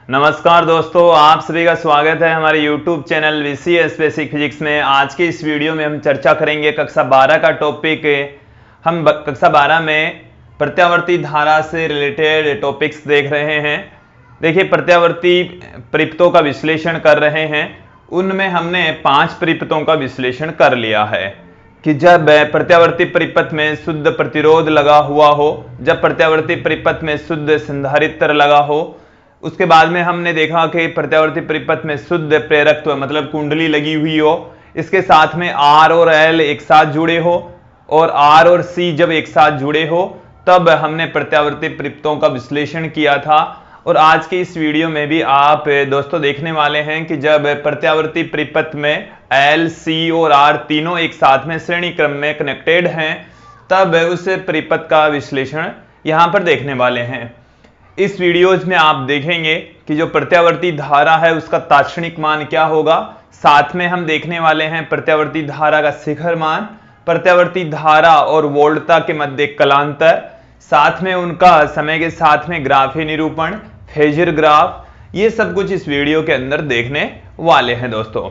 नमस्कार दोस्तों, आप सभी का स्वागत है हमारे YouTube channel VCS basic physics में। आज के इस वीडियो में हम चर्चा करेंगे कक्षा 12 का टॉपिक। हम कक्षा 12 में प्रत्यावर्ती धारा से रिलेटेड टॉपिक्स देख रहे हैं। देखिए, प्रत्यावर्ती परिपथों का विश्लेषण कर रहे हैं। उनमें हमने 5 परिपथों का विश्लेषण कर लिया है कि जब प्रत्यावर्ती परिपथ में शुद्ध प्रतिरोध लगा हुआ हो, जब प्रत्यावर्ती परिपथ में शुद्ध संधारित्र लगा हो, उसके बाद में हमने देखा कि प्रत्यावर्ती परिपथ में शुद्ध प्रेरकत्व मतलब कुंडली लगी हुई हो, इसके साथ में R और L एक साथ जुड़े हो और R और C जब एक साथ जुड़े हो तब हमने प्रत्यावर्ती परिपथों का विश्लेषण किया था। और आज के इस वीडियो में भी आप दोस्तों देखने वाले हैं कि जब प्रत्यावर्ती परिपथ में L, C और R तीनों एक साथ में श्रेणी क्रम में कनेक्टेड हैं तब उस परिपथ का विश्लेषण यहां पर देखने वाले हैं। इस वीडियोज में आप देखेंगे कि जो प्रत्यावर्ती धारा है उसका तात्क्षणिक मान क्या होगा। साथ में हम देखने वाले हैं प्रत्यावर्ती धारा का शिखर मान, प्रत्यावर्ती धारा और वोल्टता के मध्य कलांतर, साथ में उनका समय के साथ में ग्राफीय निरूपण, फेजर ग्राफ, ये सब कुछ इस वीडियो के अंदर देखने वाले हैं। दोस्तों,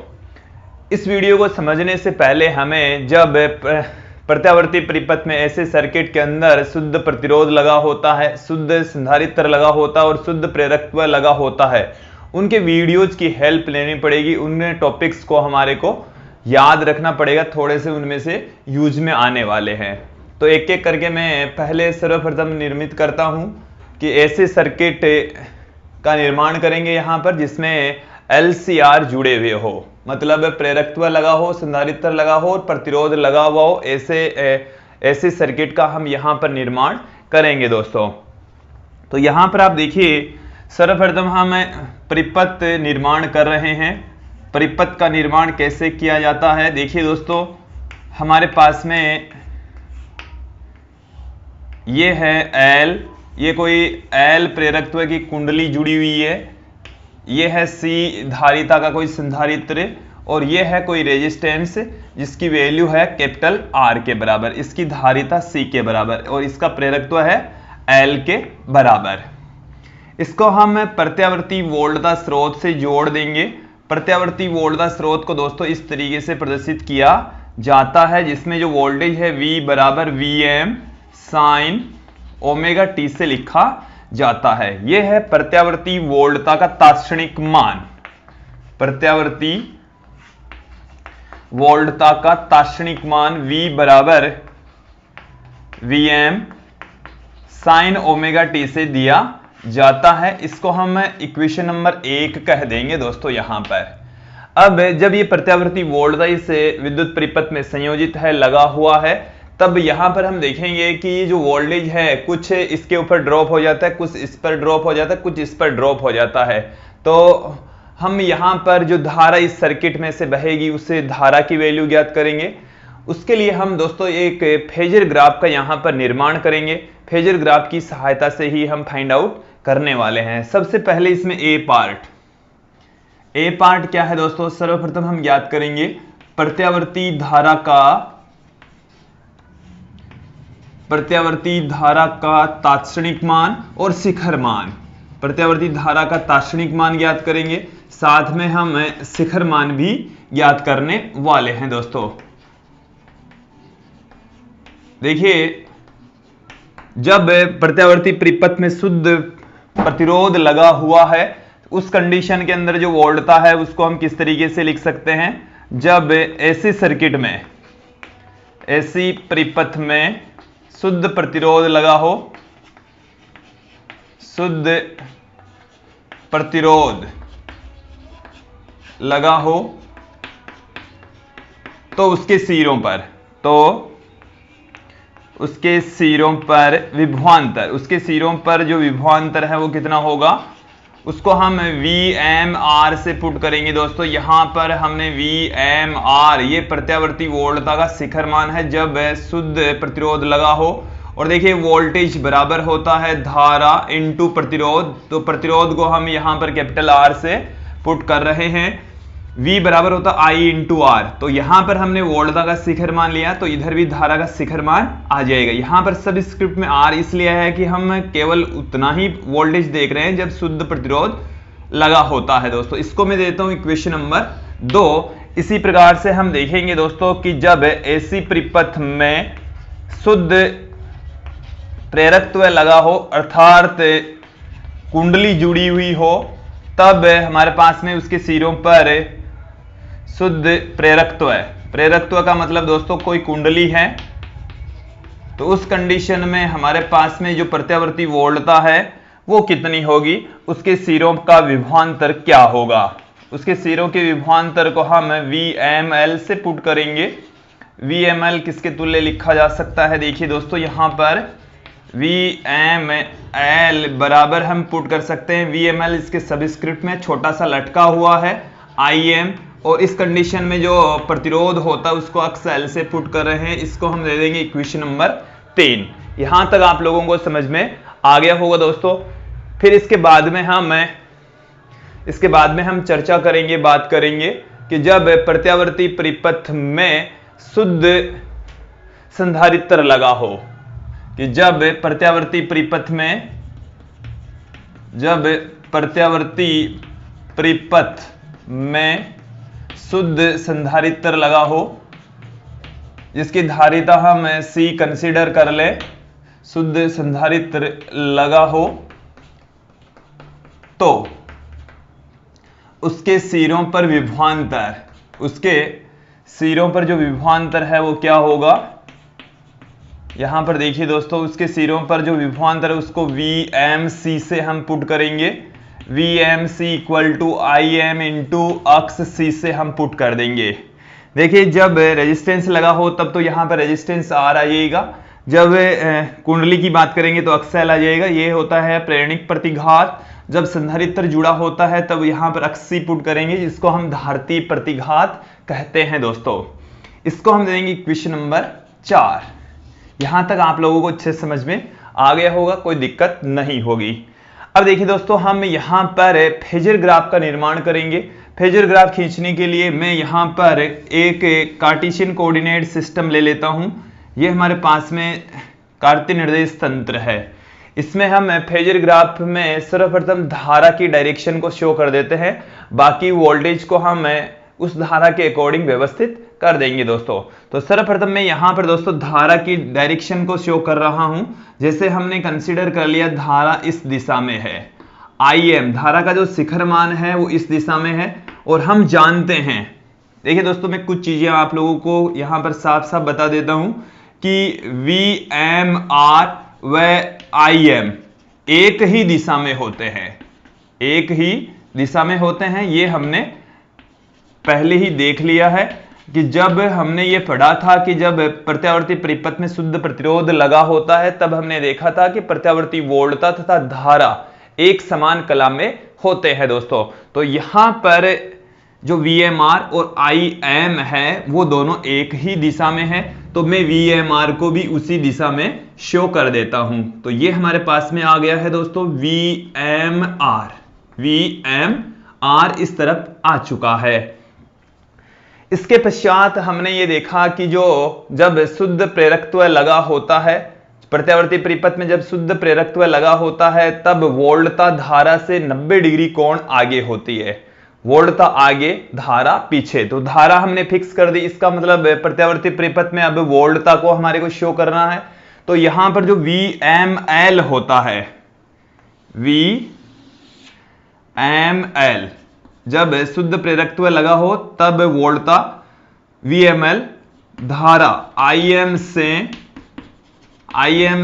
इस वीडियो को समझने से पहले हमें जब प्रत्यावर्ती परिपथ में ऐसे सर्किट के अंदर शुद्ध प्रतिरोध लगा होता है, शुद्ध संधारित्र लगा होता है और शुद्ध प्रेरकत्व लगा होता है, उनके वीडियोज की हेल्प लेनी पड़ेगी। उन टॉपिक्स को हमारे को याद रखना पड़ेगा, थोड़े से उनमें से यूज में आने वाले हैं। तो एक एक करके मैं पहले सर्वप्रथम निर्मित करता हूं कि ऐसे सर्किट का निर्माण करेंगे यहां पर जिसमें LCR जुड़े हुए हो, मतलब प्रेरकत्व लगा हो, संधारित्र लगा हो और प्रतिरोध लगा हुआ हो। ऐसे सर्किट का हम यहां पर निर्माण करेंगे दोस्तों। तो यहां पर आप देखिए, सर्वप्रथम हम परिपथ निर्माण कर रहे हैं। परिपथ का निर्माण कैसे किया जाता है, देखिए दोस्तों, हमारे पास में ये है L, ये कोई L प्रेरकत्व की कुंडली जुड़ी हुई है, ये है C धारिता का कोई संधारित्र और ये है कोई रेजिस्टेंस जिसकी वैल्यू है कैपिटल R के बराबर, इसकी धारिता C के बराबर और इसका प्रेरकत्व है L के बराबर। इसको हम प्रत्यावर्ती वोल्टता स्रोत से जोड़ देंगे। प्रत्यावर्ती वोल्टता स्रोत को दोस्तों इस तरीके से प्रदर्शित किया जाता है जिसमें जो वोल्टेज है V बराबर Vm साइन ओमेगा t से लिखा जाता है। यह है प्रत्यावर्ती वोल्टता का तात्क्षणिक मान। प्रत्यावर्ती वोल्टता का तात्क्षणिक मान V बराबर Vm साइन ओमेगा t से दिया जाता है। इसको हम इक्वेशन नंबर 1 कह देंगे दोस्तों यहां पर। अब जब ये प्रत्यावर्ती वोल्टता इस विद्युत परिपथ में संयोजित है, लगा हुआ है, तब यहां पर हम देखेंगे कि जो वोल्टेज है कुछ इसके ऊपर ड्रॉप हो जाता है, कुछ इस पर ड्रॉप हो जाता है, कुछ इस पर ड्रॉप हो जाता है। तो हम यहां पर जो धारा इस सर्किट में से बहेगी उससे धारा की वैल्यू ज्ञात करेंगे। उसके लिए हम दोस्तों एक फेजर ग्राफ का यहां पर निर्माण करेंगे। फेजर ग्राफ की सहायता से ही हम फाइंड आउट करने वाले हैं। सबसे पहले इसमें ए पार्ट क्या है दोस्तों, सर्वप्रथम हम ज्ञात करेंगे प्रत्यावर्ती धारा का तात्क्षणिक मान और शिखर मान। प्रत्यावर्ती धारा का तात्क्षणिक मान ज्ञात करेंगे, साथ में हम शिखर मान भी ज्ञात करने वाले हैं दोस्तों। देखिए, जब प्रत्यावर्ती परिपथ में शुद्ध प्रतिरोध लगा हुआ है, उस कंडीशन के अंदर जो वोल्टता है उसको हम किस तरीके से लिख सकते हैं, जब ऐसी सर्किट में, ऐसी परिपथ में शुद्ध प्रतिरोध लगा हो, शुद्ध प्रतिरोध लगा हो तो उसके सिरों पर विभवांतर, उसके सिरों पर जो विभवांतर है वो कितना होगा, उसको हम VMR से पुट करेंगे दोस्तों। यहां पर हमने VMR, ये प्रत्यावर्ती वोल्टता का शिखर मान है जब शुद्ध प्रतिरोध लगा हो। और देखिए, वोल्टेज बराबर होता है धारा इनटू प्रतिरोध, तो प्रतिरोध को हम यहां पर कैपिटल R से पुट कर रहे हैं। V बराबर होता I इंटू R, तो यहां पर हमने वोल्टता का शिखर मान लिया तो इधर भी धारा का शिखर मान आ जाएगा। यहां पर सब स्क्रिप्ट में R इसलिए है कि हम केवल उतना ही वोल्टेज देख रहे हैं जब शुद्ध प्रतिरोध लगा होता है दोस्तों। इसको मैं देता हूं इक्वेशन नंबर 2। इसी प्रकार से हम देखेंगे दोस्तों कि जब ऐसी परिपथ में शुद्ध प्रेरकत्व लगा हो अर्थात कुंडली जुड़ी हुई हो, तब हमारे पास में उसके सिरों पर शुद्ध प्रेरकत्व है। प्रेरकत्व का मतलब दोस्तों कोई कुंडली है, तो उस कंडीशन में हमारे पास में जो प्रत्यावर्ती वोल्टता है वो कितनी होगी, उसके सिरों का विभवांतर क्या होगा। उसके सिरों के विभवांतर को हम VML से पुट करेंगे। VML किसके तुल्य लिखा जा सकता है, देखिए दोस्तों यहां पर VML बराबर हम पुट कर सकते हैं। VML इसके सबस्क्रिप्ट में छोटा सा लटका हुआ है IM, और इस कंडीशन में जो प्रतिरोध होता है उसको अक्स L से पुट कर रहे हैं। इसको हम दे देंगे इक्वेशन नंबर 3। यहां तक आप लोगों को समझ में आ गया होगा दोस्तों। फिर इसके बाद में हम चर्चा करेंगे, बात करेंगे कि जब प्रत्यावर्ती परिपथ में शुद्ध संधारित्र लगा हो, कि जब प्रत्यावर्ती परिपथ में शुद्ध संधारित्र लगा हो, जिसकी धारिता हम C कंसीडर कर ले, शुद्ध संधारित्र लगा हो, तो उसके सिरों पर जो विभवांतर है वो क्या होगा। यहां पर देखिए दोस्तों, उसके सिरों पर जो विभवांतर है उसको VMC से हम पुट करेंगे। VMC equal to IM into X C से हम पुट कर देंगे। देखिए जब रेजिस्टेंस लगा हो तब तो यहां पर रेजिस्टेंस R आ जाएगा, जब कुंडली की बात करेंगे तो अक्स L आ जाएगा। ये होता है प्रेरणिक प्रतिघात। जब संधारित्र जुड़ा होता है तब यहां पर अक्स C पुट करेंगे, जिसको हम धारती प्रतिघात कहते हैं दोस्तों। इसको हम देंगे इक्वेशन नंबर 4। यहां तक आप लोगों को अच्छे समझ में आ गया होगा, कोई दिक्कत नहीं होगी। अब देखिए दोस्तों, हम यहां पर फेजर ग्राफ का निर्माण करेंगे। फेजर ग्राफ खींचने के लिए मैं यहां पर एक कार्टेशियन कोऑर्डिनेट सिस्टम ले लेता हूं। यह हमारे पास में कार्तीय निर्देश तंत्र है। इसमें हम फेजर ग्राफ में सर्वप्रथम धारा की डायरेक्शन को शो कर देते हैं, बाकी वोल्टेज को हम उस धारा के अकॉर्डिंग व्यवस्थित कर देंगे दोस्तों। तो सर्वप्रथम मैं यहां पर दोस्तों धारा की डायरेक्शन को शो कर रहा हूं। जैसे हमने कंसीडर कर लिया धारा इस दिशा में है, IM धारा का जो शिखर मान है वो इस दिशा में है, और हम जानते हैं, देखिए दोस्तों मैं कुछ चीजें आप लोगों को यहां पर साफ साफ बता देता हूं कि VMR व IM एक ही दिशा में होते हैं, ये हमने पहले ही देख लिया है कि जब हमने ये पढ़ा था कि जब प्रत्यावर्ती परिपथ में शुद्ध प्रतिरोध लगा होता है तब हमने देखा था कि प्रत्यावर्ती वोल्टता तथा धारा एक समान कला में होते हैं दोस्तों। तो यहां पर जो VMR और IM है वो दोनों एक ही दिशा में है, तो मैं VMR को भी उसी दिशा में शो कर देता हूं। तो ये हमारे पास में आ गया है दोस्तों VMR इस तरफ आ चुका है। इसके पश्चात हमने ये देखा कि जब शुद्ध प्रेरकत्व लगा होता है, प्रत्यावर्ती परिपथ में जब शुद्ध प्रेरकत्व लगा होता है तब वोल्टता धारा से 90 डिग्री कोण आगे होती है। वोल्टता आगे, धारा पीछे। तो धारा हमने फिक्स कर दी, इसका मतलब प्रत्यावर्ती परिपथ में अब वोल्टता को हमारे को शो करना है। तो यहां पर जो VML होता है, VML जब शुद्ध प्रेरकत्व लगा हो तब वोल्टता VML, धारा IM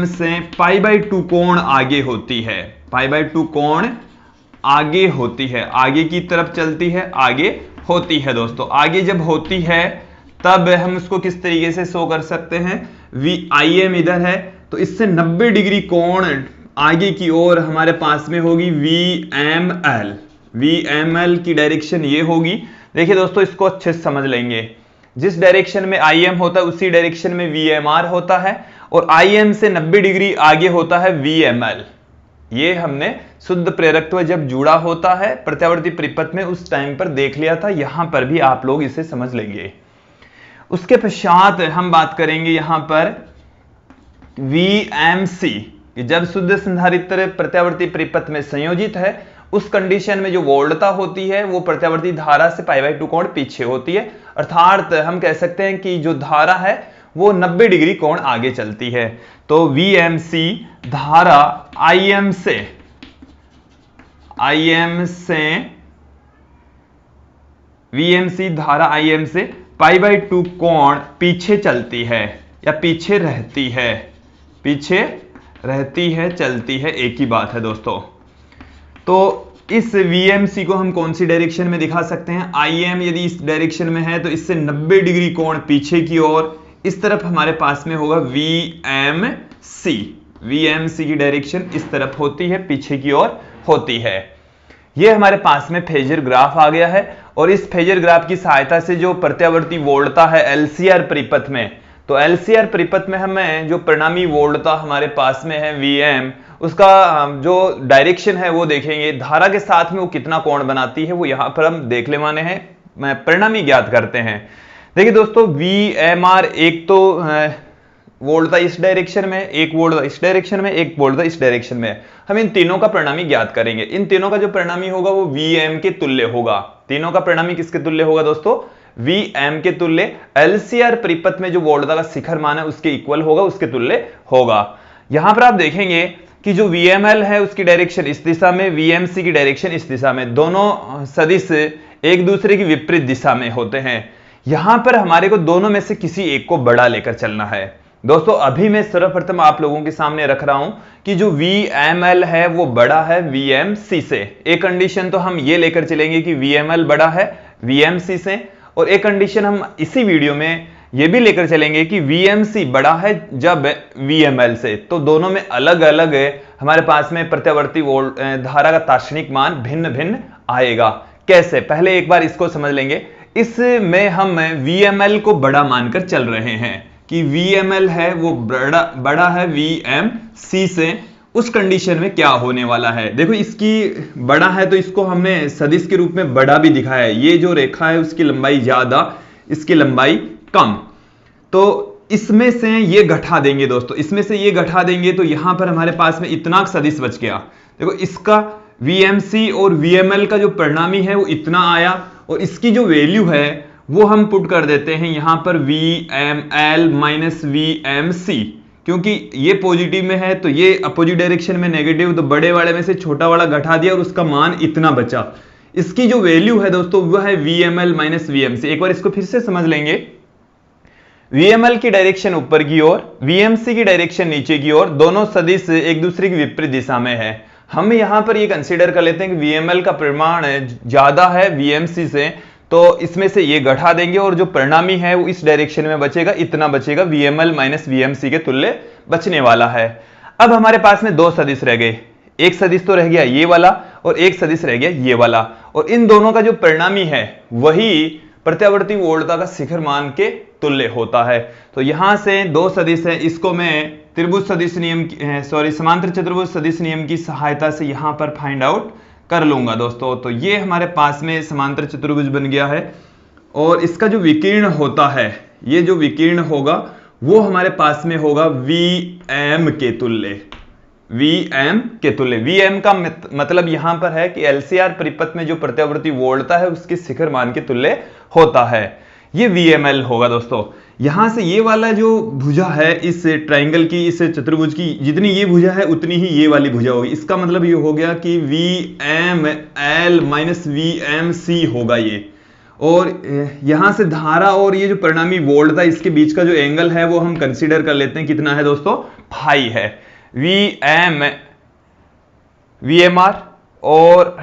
से π/2 कोण आगे होती है, π/2 कोण आगे होती है, आगे की तरफ चलती है, आगे होती है दोस्तों। आगे जब होती है तब हम उसको किस तरीके से शो कर सकते हैं, IM इधर है तो इससे 90 डिग्री कोण आगे की ओर हमारे पास में होगी VML की डायरेक्शन ये होगी। देखिए दोस्तों इसको अच्छे से समझ लेंगे, जिस डायरेक्शन में IM होता है उसी डायरेक्शन में VMR होता है, और IM से 90 डिग्री आगे होता है VML। ये हमने शुद्ध प्रेरकत्व जब जुड़ा होता है प्रत्यावर्ती परिपथ में उस टाइम पर देख लिया था, यहां पर भी आप लोग इसे समझ लेंगे। उसके पश्चात हम बात करेंगे यहां पर VMC, जब शुद्ध संधारित्र प्रत्यावर्ती परिपथ में संयोजित है उस कंडीशन में जो वोल्टता होती है वो प्रत्यावर्ती धारा से π/2 कोण पीछे होती है, अर्थात हम कह सकते हैं कि जो धारा है वो 90 डिग्री कोण आगे चलती है। तो VMC धारा IM से VMC धारा IM से π/2 कोण पीछे चलती है या पीछे रहती है, चलती है, एक ही बात है दोस्तों। तो इस VMC को हम कौन सी डायरेक्शन में दिखा सकते हैं? IM यदि इस डायरेक्शन में है तो इससे 90 डिग्री कोण पीछे की ओर, इस तरफ हमारे पास में होगा VMC की डायरेक्शन इस तरफ होती है, पीछे की ओर होती है। ये हमारे पास में फेजर ग्राफ आ गया है और इस फेजर ग्राफ की सहायता से जो प्रत्यावर्ती वोल्टता है LCR परिपथ में, तो LCR परिपथ में हमें जो परिणामी वोल्टता हमारे पास में है VM, उसका जो डायरेक्शन है वो देखेंगे, धारा के साथ में वो कितना कोण बनाती है वो यहां पर हम देख ले माने हैं, परिणामी ज्ञात करते हैं। देखिए दोस्तों, VMR एक तो वोल्टता इस डायरेक्शन में, एक वोल्टता इस डायरेक्शन में, एक वोल्टता इस डायरेक्शन में, हम इन तीनों का परिणामी ज्ञात करेंगे। इन तीनों का जो परिणामी होगा वो VM के तुल्य होगा। तीनों का परिणामी किसके तुल्य होगा दोस्तों? VM के तुल्य। LCR परिपथ में जो वोल्टता का शिखर मान है उसके इक्वल होगा, उसके तुल्य होगा। यहां पर आप देखेंगे कि जो VML है उसकी डायरेक्शन इस दिशा में, VMC की डायरेक्शन इस दिशा में, दोनों सदिश एक दूसरे की विपरीत दिशा में होते हैं। यहां पर हमारे को दोनों में से किसी एक को बड़ा लेकर चलना है। दोस्तों अभी मैं सर्वप्रथम आप लोगों के सामने रख रहा हूं कि जो VML है वो बड़ा है VMC से। एक कंडीशन तो हम ये लेकर चलेंगे कि VML बड़ा है VMC से, और एक कंडीशन हम इसी वीडियो में ये भी लेकर चलेंगे कि VMC बड़ा है जब VML से। तो दोनों में अलग अलग हमारे पास में प्रत्यावर्ती धारा का तात्क्षणिक मान भिन्न भिन्न आएगा। कैसे? पहले एक बार इसको समझ लेंगे। इसमें हम VML को बड़ा मानकर चल रहे हैं कि VML है वो बड़ा है VMC से। उस कंडीशन में क्या होने वाला है, देखो इसकी बड़ा है तो इसको हमने सदिश के रूप में बड़ा भी दिखाया है। ये जो रेखा है उसकी लंबाई ज्यादा, इसकी लंबाई कम, तो इसमें से ये घटा देंगे दोस्तों, इसमें से ये घटा देंगे तो यहां पर हमारे पास में इतना सदिश बच गया। देखो इसका VMC और VML का जो परिणामी है वो इतना आया, और इसकी जो वैल्यू है वो हम पुट कर देते हैं यहां पर VML माइनस VMC, क्योंकि ये पॉजिटिव में है तो ये अपोजिट डायरेक्शन में नेगेटिव, तो बड़े वाले में से छोटा वाला घटा दिया और उसका मान इतना बचा। इसकी जो वैल्यू है दोस्तों वह है VML माइनस VMC। एक बार इसको फिर से समझ लेंगे। VML की डायरेक्शन ऊपर की ओर, VMC की डायरेक्शन नीचे की ओर, दोनों सदिश एक दूसरे की विपरीत दिशा में है। हम यहां पर ये कंसीडर कर लेते हैं कि VML का परिमाण ज्यादा है VMC से, तो इसमें से ये घटा देंगे और जो परिणामी है वो इस डायरेक्शन में बचेगा, इतना बचेगा, VML माइनस VMC के तुल्य बचने वाला है। अब हमारे पास में दो सदिश रह गए, एक सदिश तो रह गया ये वाला और एक सदिश रह गया ये वाला, और इन दोनों का जो परिणामी है वही प्रत्यावर्ती वोल्टता का शिखर मान के तुल्य होता है। तो यहां से दो सदिश है, इसको मैं त्रिभुज सदिश नियम समांतर चतुर्भुज सदिश नियम की सहायता से यहां पर फाइंड आउट कर लूंगा दोस्तों। तो ये हमारे पास में समांतर चतुर्भुज बन गया है, और इसका जो विकीर्ण होता है, ये जो विकीर्ण होगा वो हमारे पास में होगा VM के तुल्य, VM के तुल्य। VM का मतलब यहां पर है कि LCR परिपथ में जो प्रत्यावर्ती वोल्टता है उसके शिखर मान के तुल्य होता है, ये VML होगा दोस्तों। यहां से ये वाला जो भुजा है इस ट्राइंगल की, इस चतुर्भुज की, जितनी ये भुजा है उतनी ही ये वाली भुजा होगी। इसका मतलब ये हो गया कि VML माइनस VMC होगा ये, और यहां से धारा और ये जो परिणामी वोल्टता इसके बीच का जो एंगल है वो हम कंसीडर कर लेते हैं, कितना है दोस्तों? फाई है। VMR और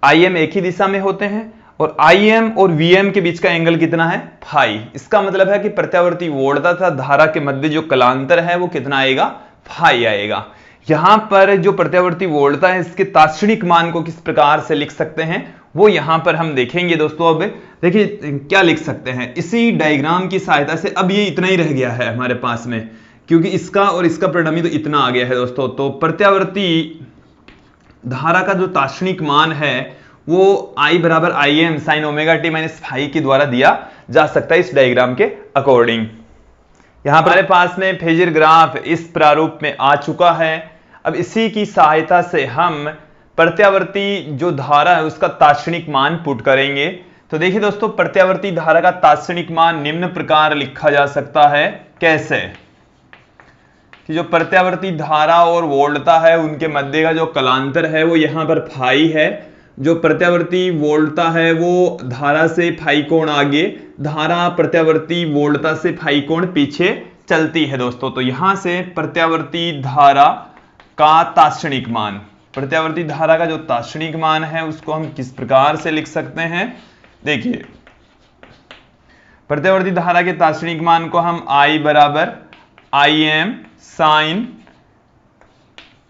IM एक ही दिशा में होते हैं, और IM और VM के बीच का एंगल कितना है? फाई। इसका मतलब है कि प्रत्यावर्ती वोल्टता तथा धारा के मध्य जो कलांतर है वो कितना आएगा? फाई आएगा। यहां पर जो प्रत्यावर्ती वोल्टता है इसके तात्क्षणिक मान को किस प्रकार से लिख सकते हैं वो यहां पर हम देखेंगे दोस्तों। अब देखिए क्या लिख सकते हैं इसी डायग्राम की सहायता से। अब ये इतना ही रह गया है हमारे पास में, क्योंकि इसका और इसका परिणामी तो इतना आ गया है दोस्तों। तो प्रत्यावर्ती धारा का जो तात्क्षणिक मान है वो I बराबर IM sine omega T minus phi के द्वारा दिया जा सकता है इस डायग्राम के अकॉर्डिंग। यहां पर हमारे पास में फेजर ग्राफ इस प्रारूप में आ चुका है। अब इसी की सहायता से हम प्रत्यावर्ती जो धारा है उसका तात्क्षणिक मान पुट करेंगे। तो देखिए दोस्तों, प्रत्यावर्ती धारा का तात्क्षणिक मान निम्न प्रकार लिखा जा सकता है। कैसे कि जो प्रत्यावर्ती धारा और वोल्टता है उनके मध्य का जो कलांतर है वो यहां पर फाई है। जो प्रत्यावर्ती वोल्टता है वो धारा से फाई कोण आगे, धारा प्रत्यावर्ती वोल्टता से फाई कोण पीछे चलती है दोस्तों। तो यहां से प्रत्यावर्ती धारा का तात्क्षणिक मान, प्रत्यावर्ती धारा का जो तात्क्षणिक मान है उसको हम किस प्रकार से लिख सकते हैं। देखिए, प्रत्यावर्ती धारा के तात्क्षणिक मान को हम I बराबर Im sine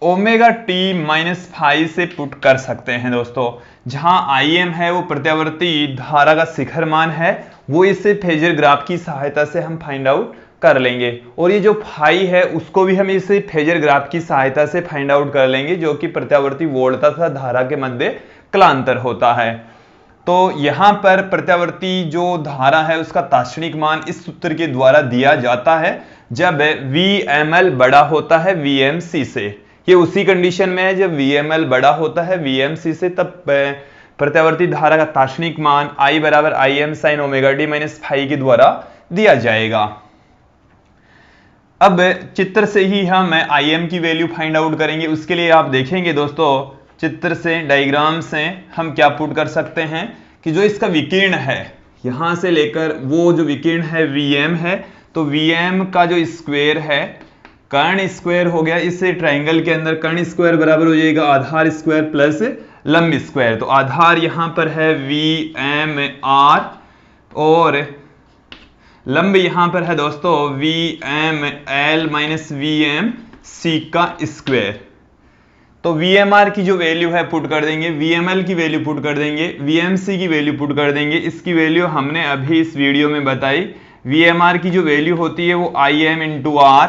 omega T minus phi से पुट कर सकते हैं दोस्तों। जहां Im है वो प्रत्यावर्ती धारा का शिखर मान है, वो इसे फेजर ग्राफ की सहायता से हम फाइंड आउट कर लेंगे। और ये जो फाई है उसको भी हम इसे फेजर ग्राफ की सहायता से फाइंड आउट कर लेंगे, जो कि प्रत्यावर्ती वोल्टता तथा धारा के मध्य कलांतर होता है। तो यहां पर प्रत्यावर्ती जो धारा है उसका तात्क्षणिक मान इस सूत्र के द्वारा दिया जाता है जब VML बड़ा होता है VMC से। ये उसी कंडीशन में है जब VML बड़ा होता है VMC से, तब प्रत्यावर्ती धारा का तात्क्षणिक मान I बराबर Im sine omega T minus phi के द्वारा दिया जाएगा। अब चित्र से ही हम Im की वैल्यू फाइंड आउट करेंगे। उसके लिए आप देखेंगे दोस्तों, चित्र से, डायग्राम से हम क्या पुट कर सकते हैं कि जो इसका विकीर्ण है यहां से लेकर वो जो विकीर्ण है Vm है, तो Vm का जो स्क्वायर है कर्ण स्क्वायर हो गया। इस ट्राइंगल के अंदर कर्ण स्क्वायर बराबर हो जाएगा आधार स्क्वायर प्लस लंब स्क्वायर। तो आधार यहां पर है VMR और लंब यहां पर है दोस्तों VML माइनस VMC का स्क्वायर। तो VMR की जो वैल्यू है पुट कर देंगे, VML की वैल्यू पुट कर देंगे, VMC की वैल्यू पुट कर देंगे। इसकी वैल्यू हमने अभी इस वीडियो में बताई। VMR की जो वैल्यू होती है वो Im इंटू R,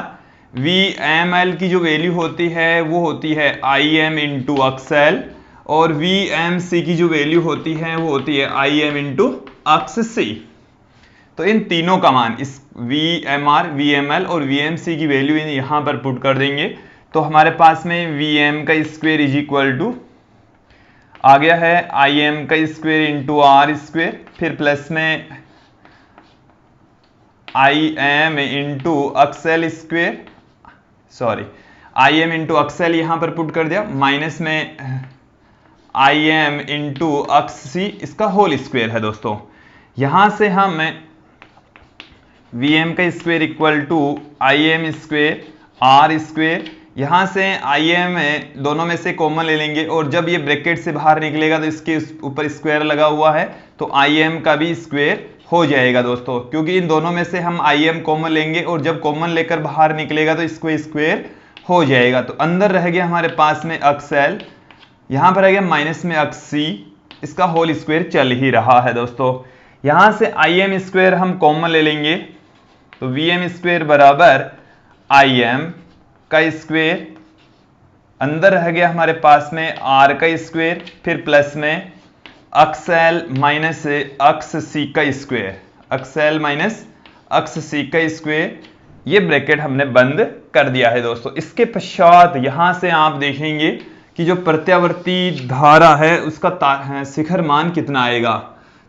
VML की जो वैल्यू होती है वो होती है Im इंटू XL, और VMC की जो वैल्यू होती है वो होती है Im इंटू XC। तो इन तीनों का मान, इस VMR, VML और VMC की वैल्यू यहां पर पुट कर देंगे। तो हमारे पास में Vm का स्क्वायर इज इक्वल टू आ गया है Im का स्क्वायर इंटू R स्क्वायर, फिर प्लस में Im into XL square, sorry Im into XL यहां पर पुट कर दिया, माइनस में Im इंटू XC इसका होल स्क्वायर है दोस्तों। यहां से हम Vm का square equal to Im square R square, यहां से Im दोनों में से कॉमन ले लेंगे और जब ये ब्रैकेट से बाहर निकलेगा तो इसके ऊपर स्क्वायर लगा हुआ है तो Im का भी स्क्वायर हो जाएगा दोस्तों, क्योंकि इन दोनों में से हम Im कॉमन लेंगे और जब कॉमन लेकर बाहर निकलेगा तो इसको स्क्वायर हो जाएगा। तो अंदर रह गया हमारे पास में XL, यहां पर रह गया माइनस में XC, इसका होल स्क्वायर चल ही रहा है दोस्तों। यहां से Im स्क्वायर हम कॉमन ले लेंगे तो Vm स्क्वायर बराबर Im का स्क्वायर, अंदर रह गया हमारे पास में R का स्क्वायर, फिर प्लस में XL माइनस XC का स्क्वायर, XL माइनस XC का स्क्वायर। ये ब्रैकेट हमने बंद कर दिया है दोस्तों। इसके पश्चात यहां से आप देखेंगे कि जो प्रत्यावर्ती धारा है उसका शिखर मान कितना आएगा।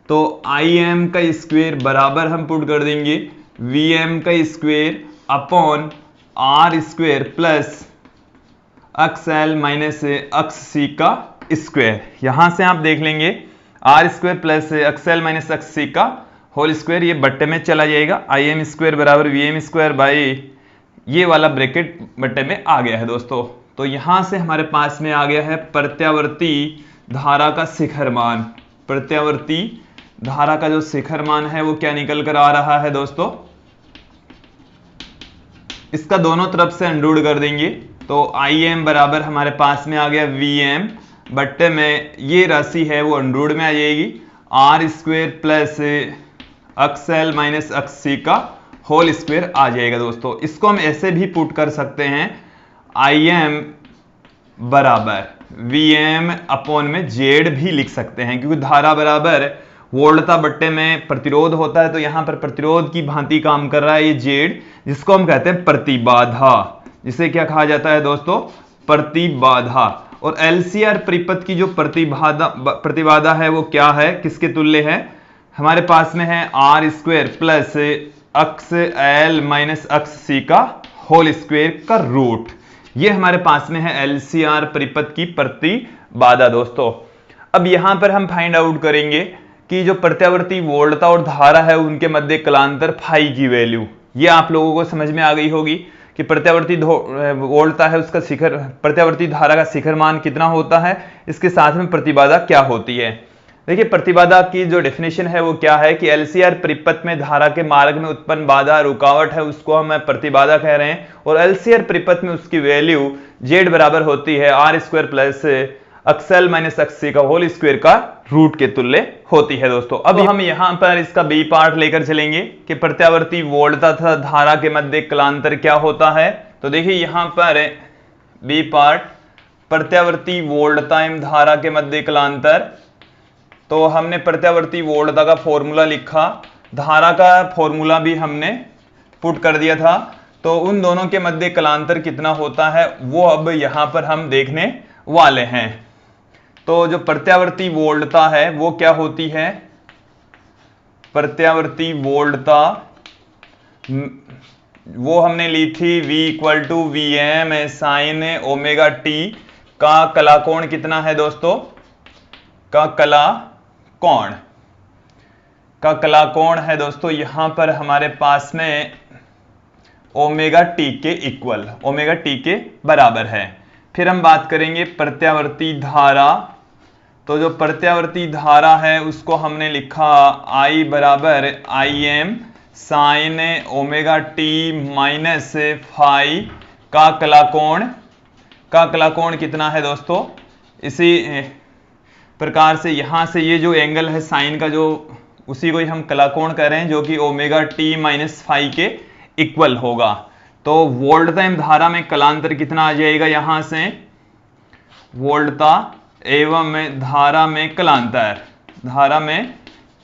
तो Im का स्क्वायर बराबर हम पुट कर देंगे Vm का square upon R square plus XL minus XC का स्क्वायर। यहां से आप देख लेंगे R square plus XL minus XC का होल स्क्वायर, ये बट्टे में चला जाएगा। Im स्क्वायर बराबर Vm स्क्वायर बाई ये वाला ब्रैकेट बट्टे में आ गया है दोस्तों। तो यहां से हमारे पास में आ गया है प्रत्यावर्ती धारा का शिखर मान। प्रत्यावर्ती धारा का जो शिखर मान है वो क्या निकल कर आ रहा है दोस्तों, इसका दोनों तरफ से अंडर कर देंगे तो Im बराबर हमारे पास में आ गया Vm बट्टे में ये राशि है वो अंडर में आ जाएगी R square plus XL minus XC का होल स्क्वायर आ जाएगा दोस्तों। इसको हम ऐसे भी पुट कर सकते हैं Im बराबर Vm अपॉन में Z भी लिख सकते हैं, क्योंकि धारा बराबर वोल्टता बट्टे में प्रतिरोध होता है, तो यहां पर प्रतिरोध की भांति काम कर रहा है ये Z, जिसको हम कहते हैं प्रतिबाधा। जिसे क्या कहा जाता है दोस्तों, प्रतिबाधा। और LCR परिपथ की जो प्रतिबाधा है वो क्या है, किसके तुल्य है? हमारे पास में है R square plus X L minus X C का होल स्क्वायर का रूट। ये हमारे पास में है LCR परिपथ की प्रतिबाधा दोस्तों। अब यहां पर हम फाइंड आउट करेंगे कि जो प्रत्यावर्ती वोल्टता और धारा है उनके मध्य कलांतर फाई की वैल्यू। ये आप लोगों को समझ में आ गई होगी कि प्रत्यावर्ती वोल्टता है उसका शिखर, प्रत्यावर्ती धारा का शिखर मान कितना होता है, इसके साथ में प्रतिबाधा क्या होती है। देखिए प्रतिबाधा की जो डेफिनेशन है वो क्या है कि LCR परिपथ में धारा के मार्ग में उत्पन्न बाधा रुकावट है उसको हम प्रतिबाधा कह रहे हैं, और LCR परिपथ में उसकी वैल्यू Z बराबर होती है आर स्क्वायर प्लस अक्सल माइनस अक्सी का होल स्क्वायर का रूट के तुल्य होती है दोस्तों। अब हम यहां पर इसका बी पार्ट लेकर चलेंगे कि प्रत्यावर्ती वोल्टता तथा धारा के मध्य कलांतर क्या होता है। तो देखिए यहां पर बी पार्ट प्रत्यावर्ती वोल्टता एवं धारा के मध्य कलांतर। तो हमने प्रत्यावर्ती वोल्टता का फॉर्मूला लिखा, धारा का फॉर्मूला भी हमने पुट कर दिया था। तो उन दोनों के मध्य कलांतर कितना होता है वो अब यहां पर हम देखने वाले हैं। तो जो प्रत्यावर्ती वोल्टता है वो क्या होती है, प्रत्यावर्ती वोल्टता वो हमने ली थी V equal to V M sine omega T का कला कोण कितना है दोस्तों, का कला कोण है दोस्तों यहां पर हमारे पास में ओमेगा टी के इक्वल, ओमेगा टी के बराबर है। फिर हम बात करेंगे प्रत्यावर्ती धारा। तो जो प्रत्यावर्ती धारा है उसको हमने लिखा I बराबर I M sine omega T minus phi का कला कोण कितना है दोस्तों। इसी प्रकार से यहां से ये जो एंगल है साइन का, जो उसी को ही हम कला कोण कह रहे हैं, जो कि ओमेगा टी माइनस फाई के इक्वल होगा। तो वोल्टता एवं धारा में कलांतर कितना आ जाएगा, यहां से वोल्टता एवं धारा में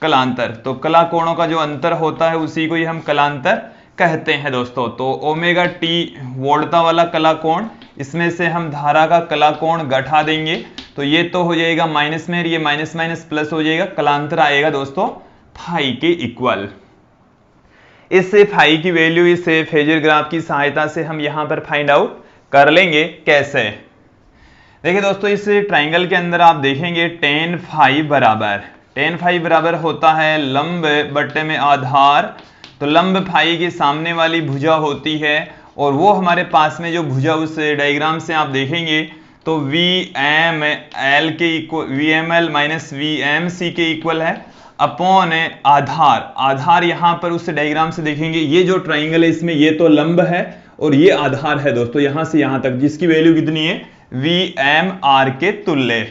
कलांतर, तो कला कोणों का जो अंतर होता है उसी को ही हम कलांतर कहते हैं दोस्तों। तो ओमेगा टी वोल्टता वाला कला कोण, इसमें से हम धारा का कला कोण घटा देंगे तो ये तो हो जाएगा माइनस में, ये माइनस माइनस प्लस हो जाएगा, कलांतर आएगा दोस्तों फाई के इक्वल। इस फाई की वैल्यू इस फेजर ग्राफ की सहायता से हम यहां पर फाइंड आउट कर लेंगे। कैसे, देखिए दोस्तों इस ट्राइंगल के अंदर आप देखेंगे टेन फाई बराबर होता है लंब बट्टे में आधार। तो लंब फाई के सामने वाली भुजा होती है, और वो हमारे पास में जो भुजा उस डायग्राम से आप देखेंगे तो वी एम एल के equal, V M L minus V M C के इक्वल है अपॉन आधार यहां पर उस डायग्राम से देखेंगे ये जो ट्राइंगल है इसमें ये तो लंब है और ये आधार है दोस्तों यहां से यहां तक, जिसकी वैल्यू कितनी है वी एम आर के तुल्य।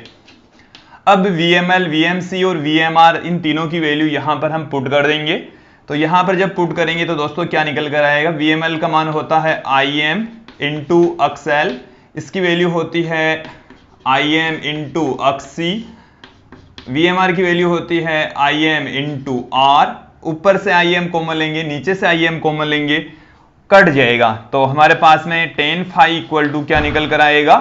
अब VML, VMC और VMR इन तीनों की वैल्यू यहां पर हम पुट कर देंगे। तो यहां पर जब पुट करेंगे तो दोस्तों क्या निकल कर आएगा, VML का मान होता है IM इंटू अक्सएल, इसकी वैल्यू होती है IM इंटू अक्सी, VMR की वैल्यू होती है IM इंटू R, ऊपर से IM कॉमन लेंगे नीचे से IM कॉमन लेंगे, कट जाएगा। तो हमारे पास में टेन फाई इक्वल टू क्या निकल कर आएगा,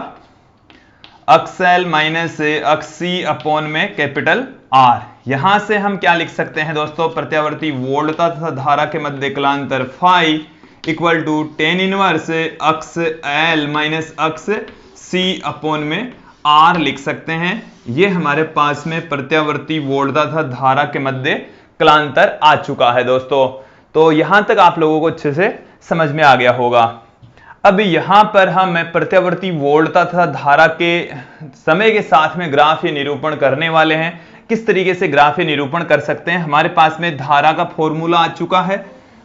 अक्सएल माइनस अक्सी अपॉन में कैपिटल R। यहां से हम क्या लिख सकते हैं दोस्तों, प्रत्यावर्ती वोल्टता तथा धारा के मध्य कलांतर phi equal to ten inverse X L minus X C upon में R लिख सकते हैं। ये हमारे पास में प्रत्यावर्ती वोल्टता तथा धारा के मध्य कलांतर आ चुका है दोस्तों। तो यहां तक आप लोगों को अच्छे से समझ में आ गया होगा। अब यहां पर हम प्रत्यावर्ती वोल्टता तथा धारा के समय के साथ में ग्राफ या निरूपण करने वाले हैं। किस तरीके से ग्राफ या निरूपण कर सकते हैं, हमारे पास में धारा का फॉर्मूला आ चुका है।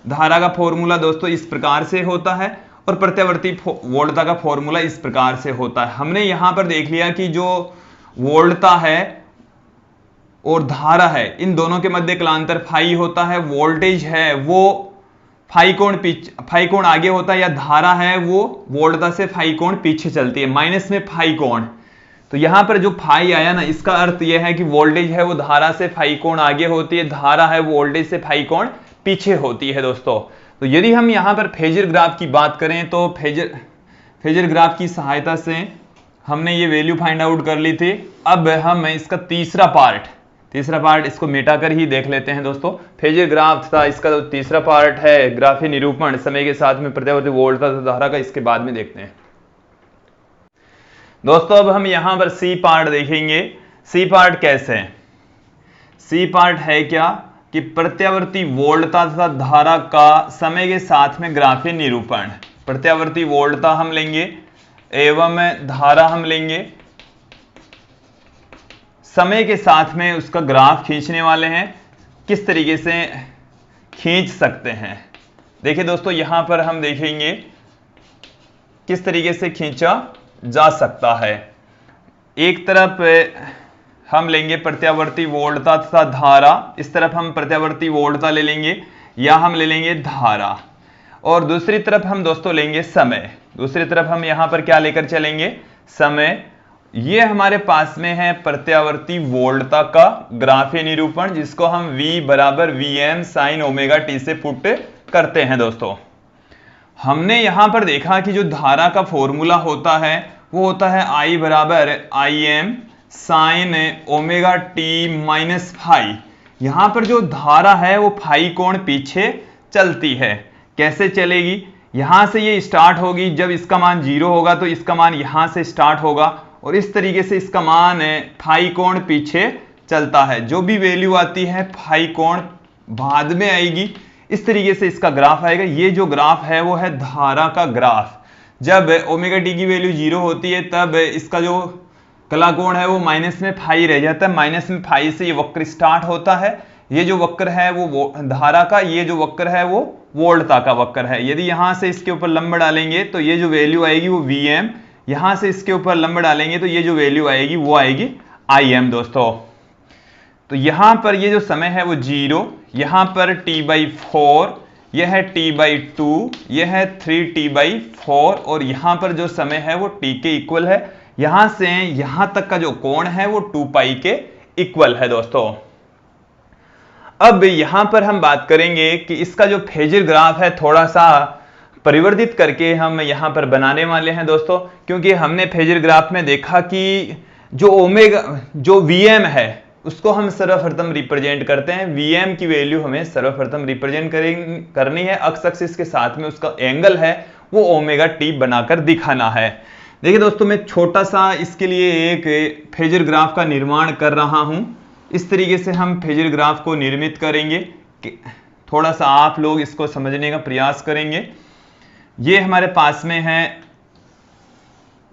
धारा का फॉर्मूला दोस्तों इस प्रकार से होता है और प्रत्यावर्ती वोल्टता का फॉर्मूला इस प्रकार से होता है। हमने यहां पर देख लिया कि जो वोल्टता है और धारा है इन दोनों के मध्य कलांतर फाई होता है, वोल्टेज है वो फाई कोण आगे होता है, या धारा है वो वोल्टता से फाई कोण पीछे चलती है, माइनस में फाई कोण। तो यहां पर जो फाई आया ना, इसका अर्थ यह है कि वोल्टेज है वो धारा से फाई कोण आगे होती है, धारा है वो वोल्टेज से फाई कोण पीछे होती है दोस्तों। तो यदि हम यहां पर फेजर ग्राफ की बात करें तो फेजर ग्राफ की सहायता से हमने ये वैल्यू फाइंड आउट कर ली थी। अब हम इसका तीसरा पार्ट इसको मिटाकर ही देख लेते हैं दोस्तों। फेजर ग्राफ था, इसका जो तीसरा पार्ट है ग्राफीय निरूपण समय के साथ में प्रत्यावर्ती वोल्टता तथा धारा का, इसके बाद में देखते हैं दोस्तों। अब हम यहां पर सी पार्ट देखेंगे। सी पार्ट कैसे है? सी पार्ट है क्या कि प्रत्यावर्ती वोल्टता तथा धारा का समय के साथ में ग्राफीय निरूपण। प्रत्यावर्ती वोल्टता हम लेंगे एवं धारा हम लेंगे, समय के साथ में उसका ग्राफ खींचने वाले हैं। किस तरीके से खींच सकते हैं देखिए दोस्तों, यहां पर हम देखेंगे किस तरीके से खींचा जा सकता है। एक तरफ हम लेंगे प्रत्यावर्ती वोल्टता तथा धारा, इस तरफ हम प्रत्यावर्ती वोल्टता ले लेंगे या हम ले लेंगे धारा, और दूसरी तरफ हम दोस्तों लेंगे समय। दूसरी तरफ हम यहां पर क्या लेकर चलेंगे? समय। ये हमारे पास में है प्रत्यावर्ती वोल्टता का ग्राफीय निरूपण, जिसको हम V बराबर Vm sin ओमेगा t से पुट करते हैं दोस्तों। हमने यहां पर देखा कि जो धारा का फॉर्मूला होता है वो होता है I बराबर Im sine omega T minus phi. यहां पर जो धारा है वो फाई कोण पीछे चलती है। कैसे चलेगी? यहां से ये स्टार्ट होगी, जब इसका मान 0 होगा तो इसका मान यहां से स्टार्ट होगा और इस तरीके से इसका मान फाई कोण पीछे चलता है। जो भी वैल्यू आती है फाई कोण बाद में आएगी। इस तरीके से इसका ग्राफ आएगा। ये जो ग्राफ है वो है धारा का ग्राफ। जब ओमेगा टी की वैल्यू 0 होती है तब इसका जो कला कोण है वो माइनस में फाई रह जाता है। माइनस में फाई से ये वक्र स्टार्ट होता है। ये जो वक्र है वो धारा का, ये जो वक्र है वो वोल्टता का वक्र है। यदि यहां से इसके ऊपर लंब डालेंगे तो ये जो वैल्यू आएगी वो Vm, यहां से इसके ऊपर लंब डालेंगे तो ये जो वैल्यू आएगी वो आएगी Im दोस्तों। तो यहां पर ये जो समय है वो 0, यहां पर t/4, यह है t/2, यह है 3t/4 और यहां पर जो समय है वो t के इक्वल है। यहां से यहां तक का जो कोण है वो 2 पाई के इक्वल है दोस्तों। अब यहां पर हम बात करेंगे कि इसका जो फेजर ग्राफ है थोड़ा सा परिवर्तित करके हम यहां पर बनाने वाले हैं दोस्तों, क्योंकि हमने फेजर ग्राफ में देखा कि जो Vm है उसको हम सर्वप्रथम रिप्रेजेंट करते हैं। Vm की वैल्यू हमें सर्वप्रथम रिप्रेजेंट करनी है। अक्स एक्सिस के साथ में उसका एंगल है वो ओमेगा टी बनाकर दिखाना है। देखिए दोस्तों, मैं छोटा सा इसके लिए एक फेजर ग्राफ का निर्माण कर रहा हूं। इस तरीके से हम फेजर ग्राफ को निर्मित करेंगे कि थोड़ा सा आप लोग इसको समझने का प्रयास करेंगे। ये हमारे पास में है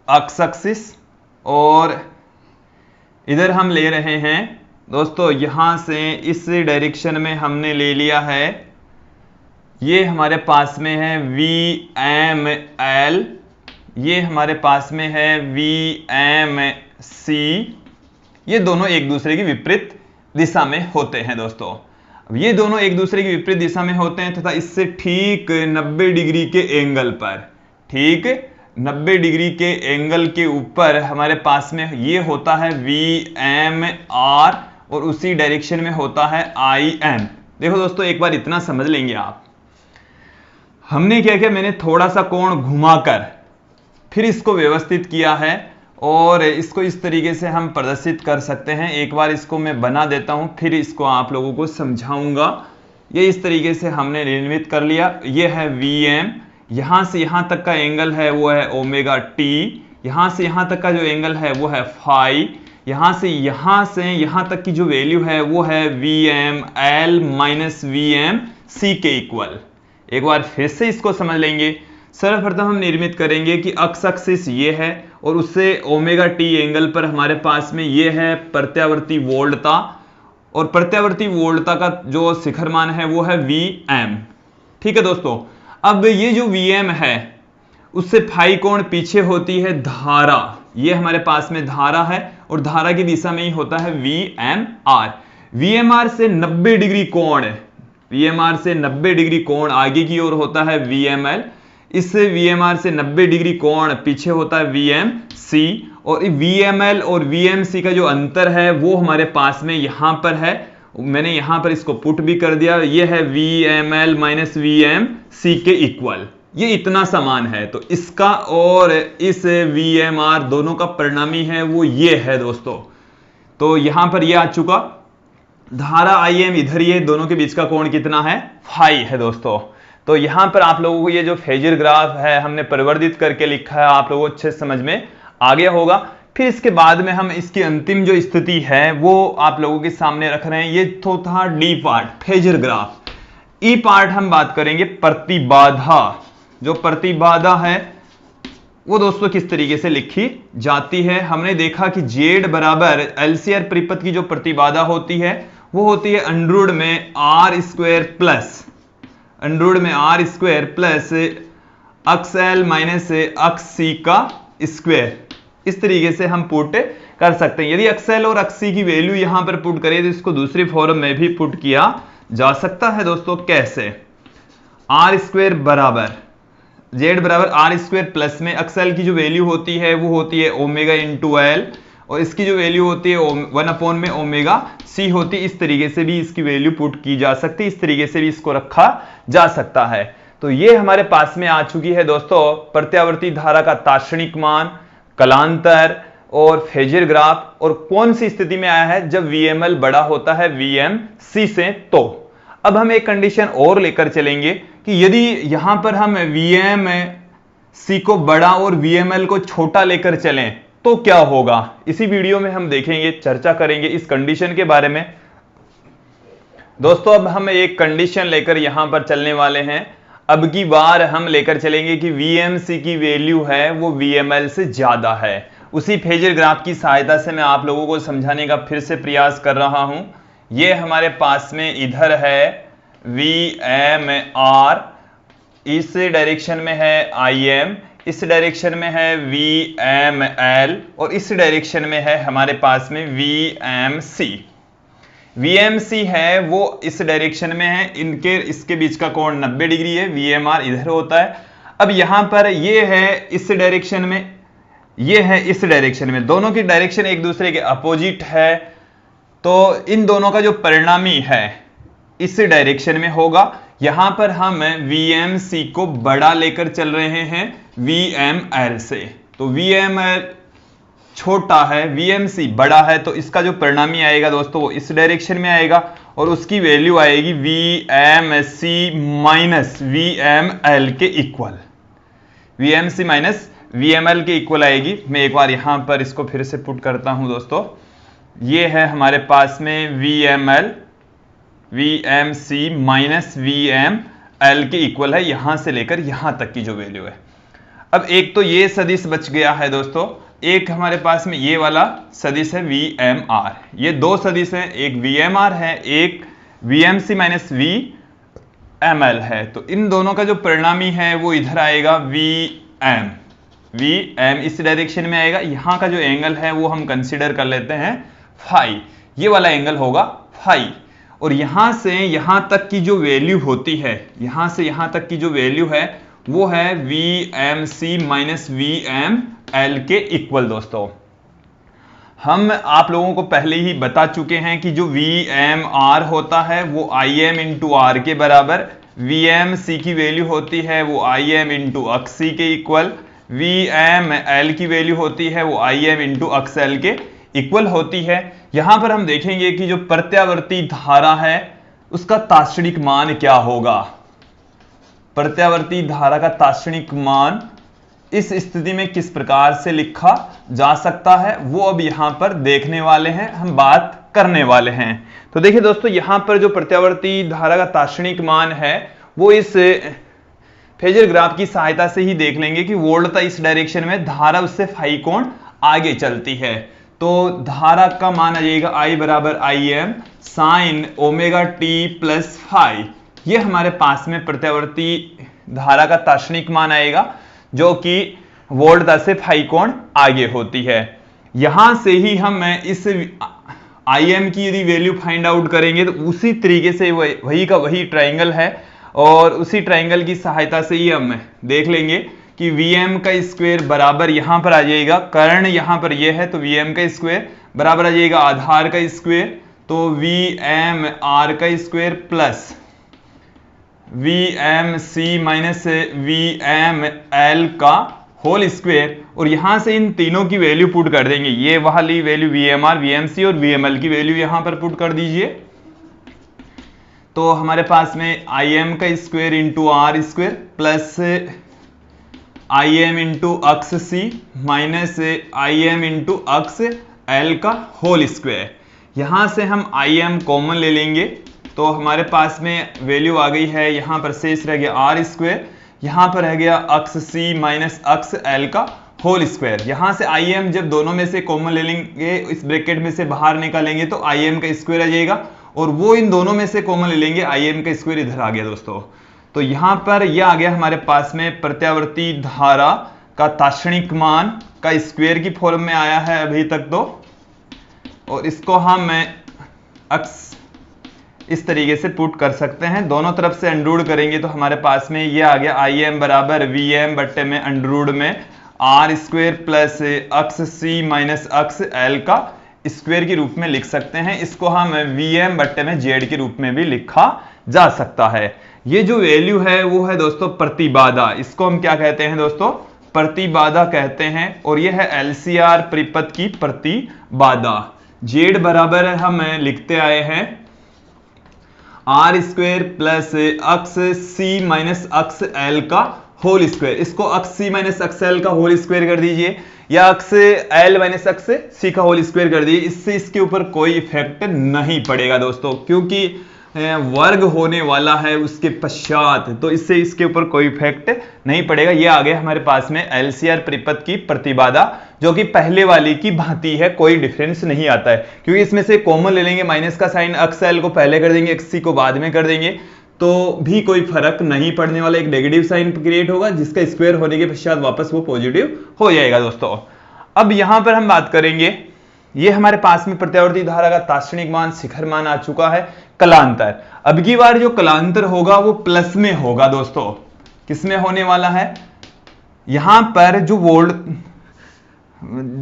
अक्स एक्सिस और इधर हम ले रहे हैं दोस्तों, यहां से इस डायरेक्शन में हमने ले लिया है। ये हमारे पास में है VML, ये हमारे पास में है VMC। ये दोनों एक दूसरे की विपरीत दिशा में होते हैं दोस्तों। अब ये दोनों एक दूसरे की विपरीत दिशा में होते हैं तथा इससे ठीक 90 डिग्री के एंगल पर, ठीक 90 डिग्री के एंगल के ऊपर हमारे पास में ये होता है VMR और उसी डायरेक्शन में होता है IM। देखो दोस्तों, एक बार इतना समझ लेंगे आप, हमने क्या किया, मैंने थोड़ा सा कोण घुमाकर फिर इसको व्यवस्थित किया है और इसको इस तरीके से हम प्रदर्शित कर सकते हैं। एक बार इसको मैं बना देता हूं, फिर इसको आप लोगों को समझाऊंगा। ये इस तरीके से हमने निर्मित कर लिया। ये है Vm, यहां से यहां तक का एंगल है वो है ओमेगा टी, यहां से यहां तक का जो एंगल है वो है फाई, यहां से यहां तक की जो वैल्यू है वो है VML माइनस VMC के इक्वल। एक बार फिर से इसको समझ लेंगे। सर्वप्रथम हम निर्मित करेंगे कि अक्स एक्सिस ये है और उससे ओमेगा टी एंगल पर हमारे पास में ये है प्रत्यावर्ती वोल्टता और प्रत्यावर्ती वोल्टता का जो शिखर मान है वो है Vm। ठीक है दोस्तों, अब ये जो Vm है उससे फाई कोण पीछे होती है धारा। ये हमारे पास में धारा है और धारा की दिशा में ही होता है VMR। VMR से 90 डिग्री कोण, VMR से 90 डिग्री कोण आगे की ओर होता है VML। इससे VMR से 90 डिग्री कोण पीछे होता है VMC और VML और VMC का जो अंतर है वो हमारे पास में यहां पर है। मैंने यहां पर इसको पुट भी कर दिया। ये है VML माइनस VMC के इक्वल। ये इतना समान है, तो इसका और इस VMR दोनों का परिणामी है वो ये है दोस्तों। तो यहां पर ये आ चुका, धारा IM इधर, ये दोनों के बीच का कोण कितना है, फाई है दोस्तों। तो यहां पर आप लोगों को ये जो फेजर ग्राफ है हमने परिवर्तित करके लिखा है, आप लोगों को अच्छे समझ में आ गया होगा। फिर इसके बाद में हम इसकी अंतिम जो स्थिति है वो आप लोगों के सामने रख रहे हैं। ये तो था डी पार्ट, फेजर ग्राफ। ई पार्ट हम बात करेंगे प्रतिबाधा। जो प्रतिबाधा है वो दोस्तों किस तरीके से लिखी जाती है। हमने देखा कि जेड बराबर एलसीआर परिपथ की जो प्रतिबाधा होती है वो होती है अंडर में R square plus X L minus X C का स्क्वायर। इस तरीके से हम पुट कर सकते हैं। यदि अक्स एल और अक्स सी की वैल्यू यहां पर पुट करें तो इसको दूसरी फॉर्म में भी पुट किया जा सकता है दोस्तों। कैसे, आर स्क्वायर बराबर जेड बराबर आर स्क्वायर प्लस में एक्सएल की जो वैल्यू होती है वो होती है ओमेगा इंटू एल, और इसकी जो वैल्यू होती है 1 में ओमेगा सी होती है। इस तरीके से भी इसकी वैल्यू पुट की जा सकती है, इस तरीके से भी इसको रखा जा सकता है। तो ये हमारे पास में आ चुकी है दोस्तों प्रत्यावर्ती धारा का तात्क्षणिक मान, कलांतर और फेजर ग्राफ, और कौन सी स्थिति में आया है जब VML बड़ा होता है VMC से। तो अब हम एक कंडीशन और लेकर चलेंगे कि यदि यहां पर हम VMC को बड़ा और VML को छोटा लेकर चलें तो क्या होगा, इसी वीडियो में हम देखेंगे, चर्चा करेंगे इस कंडीशन के बारे में दोस्तों। अब हम एक कंडीशन लेकर यहां पर चलने वाले हैं। अब की बार हम लेकर चलेंगे कि VMC की वैल्यू है वो VML से ज्यादा है। उसी फेजर ग्राफ की सहायता से मैं आप लोगों को समझाने का फिर से प्रयास कर रहा हूं। ये हमारे पास में इधर है VMR, इस डायरेक्शन में है IM, इस डायरेक्शन में है VML, और इस डायरेक्शन में है हमारे पास में VMC। VMC है वो इस डायरेक्शन में है, इसके बीच का कोण 90 डिग्री है। VMR इधर होता है। अब यहां पर ये है इस डायरेक्शन में, ये है इस डायरेक्शन में, दोनों की डायरेक्शन एक दूसरे के अपोजिट है। तो इन दोनों का जो परिणामी है इस डायरेक्शन में होगा। यहां पर हम VMC को बड़ा लेकर चल रहे हैं VML से। तो VML छोटा है, VMC बड़ा है, तो इसका जो परिणामी आएगा दोस्तों वो इस डायरेक्शन में आएगा, और उसकी वैल्यू आएगी VMC माइनस VML के इक्वल। VMC माइनस VML के इक्वल आएगी। मैं एक बार यहां पर इसको फिर से पुट करता हूं दोस्तों। ये है हमारे पास में VMC माइनस VML के इक्वल है, यहां से लेकर यहां तक की जो वैल्यू है। अब एक तो ये सदिश बच गया है दोस्तों, एक हमारे पास में ये वाला सदिश है VMR। ये दो सदिश हैं, एक VMR है, एक VMC माइनस VML है। तो इन दोनों का जो परिणामी है वो इधर आएगा VM इस डायरेक्शन में आएगा। यहां का जो एंगल है वो हम कंसीडर कर लेते हैं फाई, ये वाला एंगल होगा फाई। और यहां से यहां तक की जो वैल्यू होती है, यहां से यहां तक की जो वैल्यू है वो है VMC माइनस VML के इक्वल। दोस्तों हम आप लोगों को पहले ही बता चुके हैं कि जो VMR होता है वो IM इंटू आर के बराबर, VMC की वैल्यू होती है वो IM इंटू अक्सी के इक्वल, VML की वैल्यू होती है वो IM इंटू अक्सएल के इक्वल होती है। यहां पर हम देखेंगे कि जो प्रत्यावर्ती धारा है उसका तात्क्षणिक मान क्या होगा। प्रत्यावर्ती धारा का तात्क्षणिक मान इस स्थिति में किस प्रकार से लिखा जा सकता है वो अब यहां पर देखने वाले हैं, हम बात करने वाले हैं। तो देखिए दोस्तों, यहां पर जो प्रत्यावर्ती धारा का तात्क्षणिक मान है वो इस फेजर ग्राफ की सहायता से ही देख लेंगे कि वोल्टता इस डायरेक्शन में, धारा उससे फाई कोण आगे चलती है। तो धारा का मान आ जाएगा I बराबर IM sine omega T plus phi. ये हमारे पास में प्रत्यावर्ती धारा का तात्क्षणिक मान आएगा जो कि वोल्टता से फाई कोण आगे होती है। यहां से ही हम इस IM की यदि वैल्यू फाइंड आउट करेंगे तो उसी तरीके से वही का वही ट्राइंगल है, और उसी ट्राइंगल की सहायता से ही हम देख लेंगे कि VM का स्क्वायर बराबर यहां पर आ जाएगा, कर्ण यहां पर यह है तो VM का स्क्वायर बराबर आ जाएगा आधार का स्क्वायर, तो VMR का square plus V M C minus V M L का होल स्क्वायर, और यहां से इन तीनों की वैल्यू पुट कर देंगे। ये वाली value V M R, V M C और वी एम एल की वैल्यू यहां पर पुट कर दीजिए। तो हमारे पास में आई एम का square into R square plus I M into X C minus I M into X L का होल स्क्वायर। यहां से हम आई एम कॉमन ले लेंगे तो हमारे पास में वैल्यू आ गई है, यहां पर शेष रह गया आर स्क्वायर, यहां पर रह गया अक्स सी माइनस अक्स एल का होल स्क्वायर। यहां से आई एम जब दोनों में से कॉमन ले लेंगे, इस ब्रैकेट में से बाहर निकालेंगे तो आई एम का स्क्वायर आ जाएगा, और वो इन दोनों में से कॉमन ले लेंगे, आई एम का स्क्वायर इधर आ गया दोस्तों। तो यहां पर यह आ गया हमारे पास में प्रत्यावर्ती धारा का तात्क्षणिक मान का स्क्वायर की फॉर्म में आया है अभी तक तो, और इसको हम अक्स इस तरीके से पुट कर सकते हैं। दोनों तरफ से अंडररूट करेंगे तो हमारे पास में ये आ गया आई एम बराबर वी एम बट्टे में अंडररूट में R square plus X C minus X L का स्क्वायर के रूप में लिख सकते हैं। इसको हम वी एम बट्टे में जेड के रूप में भी लिखा जा सकता है। ये जो वैल्यू है वो है दोस्तों प्रतिबाधा, इसको हम क्या कहते हैं दोस्तों, प्रतिबाधा कहते हैं, और ये है एलसीआर परिपथ की प्रतिबाधा। जेड बराबर हम लिखते आए हैं R square plus X C minus X L का होल स्क्वायर। इसको X C minus X L का होल स्क्वायर कर दीजिए, या अक्स एल माइनस अक्स सी का होल स्क्वायर कर दीजिए। इससे इसके ऊपर कोई इफेक्ट नहीं पड़ेगा दोस्तों, क्योंकि वर्ग होने वाला है उसके पश्चात, तो इससे इसके ऊपर कोई इफेक्ट नहीं पड़ेगा। ये आ गया हमारे पास में एलसीआर परिपथ की प्रतिबाधा, जो कि पहले वाली की भांति है, कोई डिफरेंस नहीं आता है, क्योंकि इसमें से कॉमन ले लेंगे, माइनस का साइन अक्स एल को पहले कर देंगे, एक्स सी को बाद में कर देंगे, तो भी कोई फर्क नहीं पड़ने वाला। एक नेगेटिव साइन क्रिएट होगा जिसका स्क्वायर होने के पश्चात वापस वो पॉजिटिव हो जाएगा दोस्तों। अब यहां पर हम बात करेंगे, ये हमारे पास में प्रत्यावर्ती धारा का तात्क्षणिक मान शिखर मान आ चुका है, कलांतर। अब की बार जो कलांतर होगा वो प्लस में होगा दोस्तों। किसमें होने वाला है, यहां पर जो वोल्ट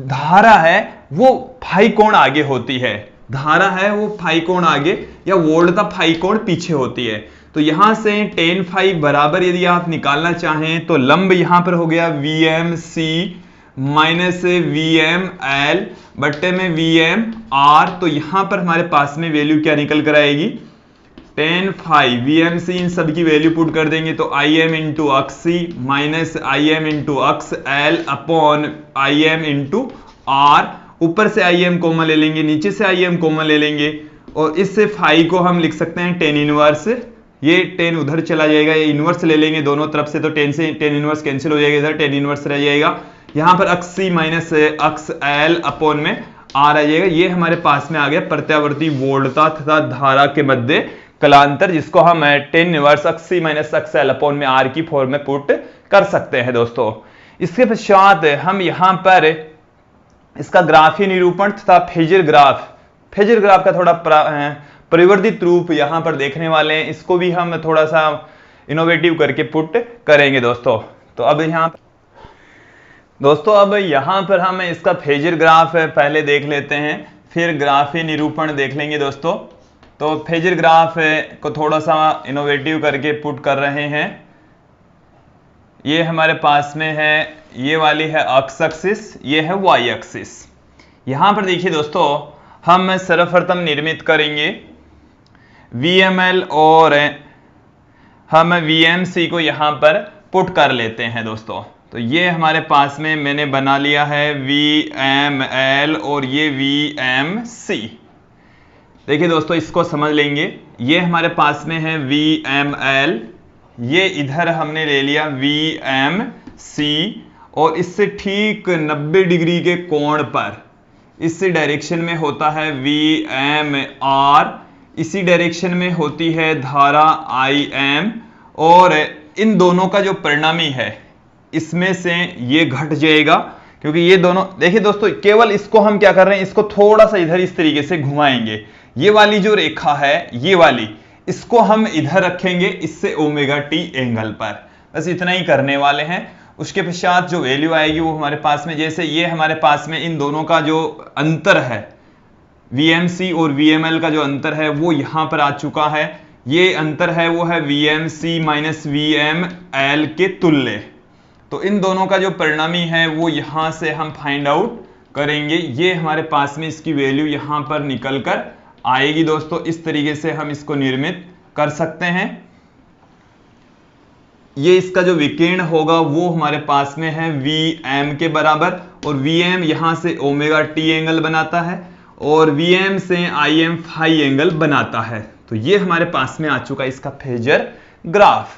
धारा है वो फाई कोण आगे होती है, धारा है वो फाई कोण आगे या वोल्टता फाई कोण पीछे होती है। तो यहां से tan फाई बराबर यदि आप निकालना चाहें तो लंब यहां पर हो गया V M C minus V M L बट्टे में वी एम आर। तो यहां पर हमारे पास में वैल्यू क्या निकल कर आएगी, tan phi V M C, इन सब की वैल्यू पुट कर देंगे तो I M into X C minus I M into X L upon I M into R. ऊपर से आई एम कॉमन ले लेंगे, नीचे से आई एम कॉमन ले लेंगे, और इससे फाई को हम लिख सकते हैं टेन इनवर्स। ये टेन उधर चला जाएगा, ये इनवर्स ले लेंगे दोनों तरफ से, तो टेन से टेन इनवर्स कैंसिल हो जाएगा, इधर टेन इनवर्स रह जाएगा। यहां पर अक्स C minus X L upon में आर आ जाएगा। ये हमारे पास में आ गया प्रत्यावर्ती वोल्टता तथा धारा के मध्य कलांतर, जिसको हम टेन इनवर्स अक्स C minus X L upon में आर की फॉर्म में पुट कर सकते हैं दोस्तों। इसके पश्चात हम यहां पर इसका ग्राफीय निरूपण तथा फेजर ग्राफ का थोड़ा परिवर्तित रूप यहां पर देखने वाले हैं। इसको भी हम थोड़ा सा इनोवेटिव करके पुट करेंगे दोस्तों। तो अब यहां पर हम इसका फेजर ग्राफ पहले देख लेते हैं, फिर ग्राफीय निरूपण देख लेंगे दोस्तों। तो फेजर ग्राफ को थोड़ा सा इनोवेटिव करके पुट कर रहे हैं। ये हमारे पास में है, ये वाली है एक्स एक्सिस, ये है वाई एक्सिस। यहां पर देखिए दोस्तों, हम सर्वप्रथम निर्मित करेंगे VML और हम VMC को यहां पर पुट कर लेते हैं दोस्तों। तो ये हमारे पास में मैंने बना लिया है VML और ये VMC। देखिए दोस्तों, इसको समझ लेंगे। ये हमारे पास में है VML, ये इधर हमने ले लिया VMC, और इससे ठीक 90 डिग्री के कोण पर इस डायरेक्शन में होता है VMR, इसी डायरेक्शन में होती है धारा IM, और इन दोनों का जो परिणामी है इसमें से ये घट जाएगा, क्योंकि ये दोनों, देखिए दोस्तों, केवल इसको हम क्या कर रहे हैं, इसको थोड़ा सा इधर इस तरीके से घुमाएंगे। ये वाली जो रेखा है, ये वाली, इसको हम इधर रखेंगे, इससे ओमेगा टी एंगल पर, बस इतना ही करने वाले हैं। उसके पश्चात जो वैल्यू आएगी वो हमारे पास में, जैसे ये हमारे पास में इन दोनों का जो अंतर है, VMC और VML का जो अंतर है वो यहां पर आ चुका है। ये अंतर है वो है VMC माइनस VML के तुल्य। तो इन दोनों का जो परिणामी है वो यहां से हम फाइंड आउट करेंगे। ये हमारे पास में इसकी वैल्यू यहां पर निकल कर आएगी दोस्तों। इस तरीके से हम इसको निर्मित कर सकते हैं। ये इसका जो विकिरण होगा वो हमारे पास में है Vm के बराबर, और Vm यहां से ओमेगा टी एंगल बनाता है और Vm से Im फाई एंगल बनाता है। तो ये हमारे पास में आ चुका है इसका फेजर ग्राफ।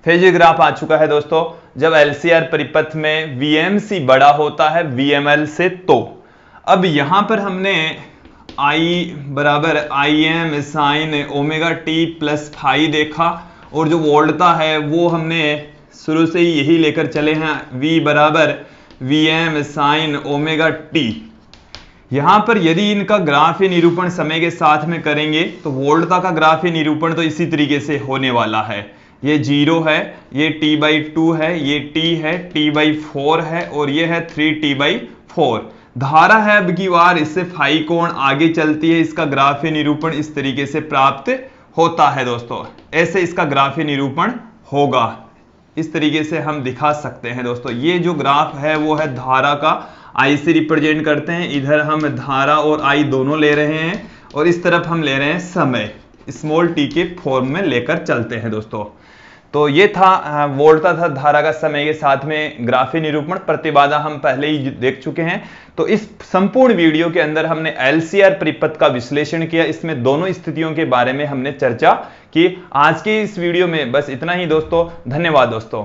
फेजर ग्राफ आ चुका है दोस्तों जब LCR परिपथ में VMC बड़ा होता है VML से। तो अब यहां पर हमने I बराबर Im sine omega T plus phi देखा, और जो वोल्टता है वो हमने शुरू से ही यही लेकर चले हैं, V बराबर Vm साइन ओमेगा टी। यहां पर यदि इनका ग्राफीय निरूपण समय के साथ में करेंगे तो वोल्टता का ग्राफीय निरूपण तो इसी तरीके से होने वाला है। ये 0 है, ये T/2 है, ये T है, T/4 है, और ये है 3T/4। धारा है अब की बार इससे फाई कोण आगे चलती है, इसका ग्राफीय निरूपण इस तरीके से प्राप्त होता है दोस्तों। ऐसे इसका ग्राफीय निरूपण होगा, इस तरीके से हम दिखा सकते हैं दोस्तों। ये जो ग्राफ है वो है धारा का, I से रिप्रेजेंट करते हैं। इधर हम धारा और I दोनों ले रहे हैं, और इस तरफ हम ले रहे हैं समय, स्मॉल t के फॉर्म में लेकर चलते हैं दोस्तों। तो ये था वोल्टता था धारा का समय के साथ में ग्राफीय निरूपण। प्रतिबाधा हम पहले ही देख चुके हैं। तो इस संपूर्ण वीडियो के अंदर हमने LCR परिपथ का विश्लेषण किया, इसमें दोनों स्थितियों के बारे में हमने चर्चा की। आज के इस वीडियो में बस इतना ही दोस्तों। धन्यवाद दोस्तों।